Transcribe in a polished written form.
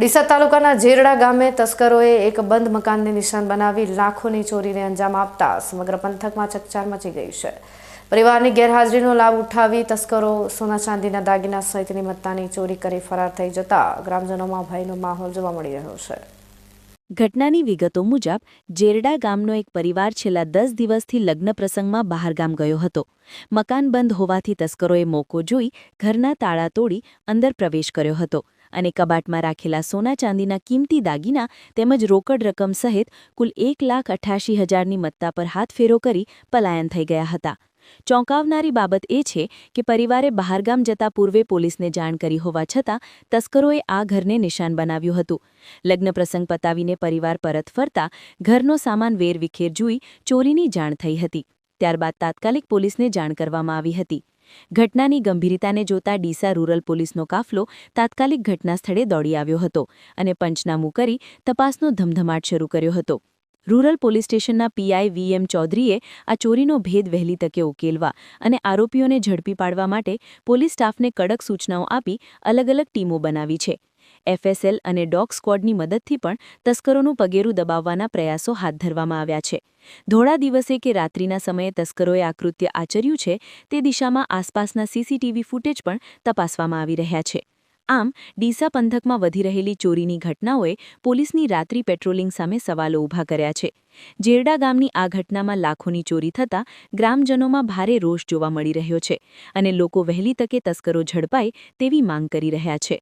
ડીસા તાલુકાના જેરડા ગામે તસ્કરોએ એક બંધ મકાનને નિશાન બનાવી લાખોની ચોરીને અંજામ આપતા સમગ્ર પંથકમાં ચકચાર મચી ગઈ છે। પરિવારની ગેરહાજરીનો લાભ ઉઠાવી તસ્કરો સોના ચાંદીના દાગીના સહિતની મત્તાની ચોરી કરી ફરાર થઈ જતા ગ્રામજનોમાં ભયનો માહોલ જોવા મળી રહ્યો છે। ઘટનાની વિગતો મુજબ જેરડા ગામનો એક પરિવાર છેલ્લા 10 દિવસથી લગ્ન પ્રસંગમાં બહારગામ ગયો હતો। મકાન બંધ હોવાથી તસ્કરોએ મોકો જોઈ ઘરના તાળા તોડી અંદર પ્રવેશ કર્યો હતો અને કબાટમાં રાખેલા સોના ચાંદીના કિંમતી દાગીના તેમજ રોકડ રકમ સહિત કુલ 1,88,000ની મત્તા પર હાથફેરો કરી પલાયન થઈ ગયા હતા। ચોંકાવનારી બાબત એ છે કે પરિવારે બહારગામ જતા પૂર્વે પોલીસને જાણ કરી હોવા છતાં તસ્કરોએ આ ઘરને નિશાન બનાવ્યું હતું। લગ્ન પ્રસંગ પતાવીને પરિવાર પરત ફરતા ઘરનો સામાન વેરવિખેર જોઈ ચોરીની જાણ થઈ હતી। ત્યારબાદ તાત્કાલિક પોલીસને જાણ કરવામાં આવી હતી। ઘટનાની ગંભીરતાને જોતા ડીસા રૂરલ પોલીસનો કાફલો તાત્કાલિક ઘટના સ્થળે દોડી આવ્યો હતો અને પંચનામું કરી તપાસનો ધમધમાટ શરૂ કર્યો હતો। રૂરલ પોલીસ સ્ટેશનના પીઆઈ વીએમ ચૌધરીએ આ ચોરીનો ભેદ વહેલી તકે ઉકેલવા અને આરોપીઓને ઝડપી પાડવા માટે પોલીસ સ્ટાફને કડક સૂચનાઓ આપી અલગ અલગ ટીમો બનાવી છે। એફએસએલ અને ડોગ સ્ક્વોડની મદદથી પણ તસ્કરોનું પગેરું દબાવવાના પ્રયાસો હાથ ધરવામાં આવ્યા છે। ધોળા દિવસે કે રાત્રિના સમયે તસ્કરોએ આ કૃત્ય આચર્યું છે તે દિશામાં આસપાસના સીસીટીવી ફૂટેજ પણ તપાસવામાં આવી રહ્યા છે। આમ ડીસા પંથકમાં વધી રહેલી ચોરીની ઘટનાઓએ પોલીસની રાત્રિ પેટ્રોલિંગ સામે સવાલો ઊભા કર્યા છે। જેરડા ગામની આ ઘટનામાં લાખોની ચોરી થતાં ગ્રામજનોમાં ભારે રોષ જોવા મળી રહ્યો છે અને લોકો વહેલી તકે તસ્કરો ઝડપાય તેવી માંગ કરી રહ્યા છે।